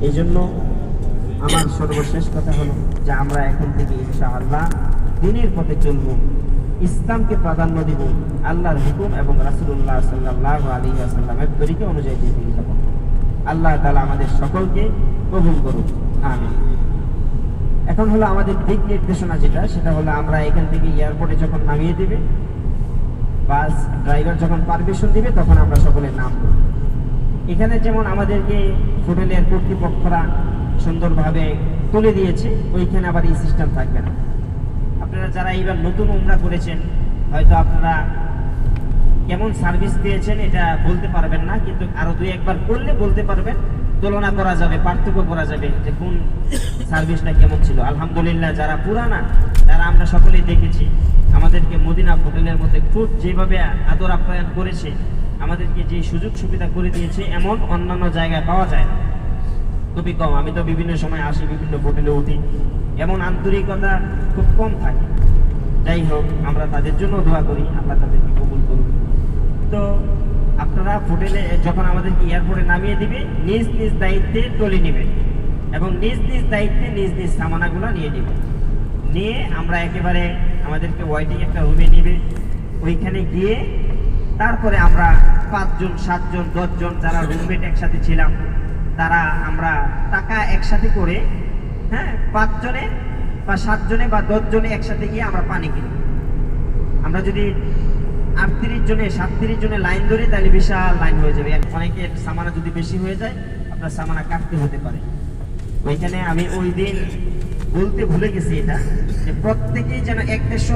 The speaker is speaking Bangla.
এই জন্য আমার সর্বশেষ কথা হলো যে আমরা এখন থেকে ইনশাআল্লাহ দ্বীনের পথে চলব, ইসলামকে প্রাধান্য দিব, আল্লাহর হুকুম এবং রাসূলুল্লাহ সাল্লাল্লাহু আলাইহি ওয়াসাল্লামের তরিকা অনুযায়ী দিয়ে যাব। আল্লাহ তাআলা আমাদের সকলকে কবুল করুন, আমিন। এখন হলো আমাদের দিক নির্দেশনা যেটা, সেটা হলো আমরা এখান থেকে এয়ারপোর্টে যখন নামিয়ে দিবে, বাস ড্রাইভার যখন পারমিশন দিবে, তখন আমরা সকলে নামবো। এখানে যেমন আমাদেরকে হোটেলের কর্তৃপক্ষরা সুন্দরভাবে তুলে দিয়েছে, ওইখানে আবার এই সিস্টেম থাকবে না। আপনারা যারা এইবার নতুন উমরা করেছেন, হয়তো আপনারা কেমন সার্ভিস পেয়েছেন এটা বলতে পারবেন না, কিন্তু আরো দুই একবার করলে বলতে পারবেন, তুলনা করা যাবে, পার্থক্য করা যাবে যে কোন সার্ভিসটা কেমন ছিল। আলহামদুলিল্লাহ, যারা পুরানা, যারা আমরা সকলেই দেখেছি, আমাদেরকে মদিনা হোটেলের মধ্যে খুব যেভাবে আদর আপ্যায়ন করেছে, আমাদেরকে যে সুযোগ সুবিধা করে দিয়েছে, এমন অন্যান্য জায়গায় পাওয়া যায় খুবই কম। আমি তো বিভিন্ন সময় আসি, বিভিন্ন হোটেলে উঠি, এমন আন্তরিকতা খুব কম থাকে। যাই হোক, আমরা তাদের জন্য দোয়া করি, আল্লাহ তাদেরকে কবুল করুন। তো আপনারা হোটেলে যখন আমাদেরকে এয়ারপোর্টে নামিয়ে দিবে, নিজ নিজ দায়িত্বে ট্রলি নেবেন এবং নিজ নিজ দায়িত্বে নিজ নিজ সামানাগুলো নিয়ে নেবেন। নিয়ে আমরা একেবারে আমাদেরকে ওয়াইটিং একটা রুমে নেবে, ওইখানে গিয়ে তারপরে আমরা 5 জন 7 জন 10 জন যারা রুমমেট একসাথে ছিলাম, তারা আমরা টাকা একসাথে করে, 5 জনে বা 7 জনে বা 10 জনে একসাথে গিয়ে আমরা পানি কিনি। আমরা যদি 38 জনে 37 জনে লাইন ধরি, তাহলে বিশাল লাইন হয়ে যাবে। অনেকের সামানা যদি বেশি হয়ে যায়, আপনার সামানা কাটতে হতে পারে। ওইখানে আমি ওই দিন বলতে ভুলে গেছি এটা, যে প্রত্যেকেই যেন 1-1.5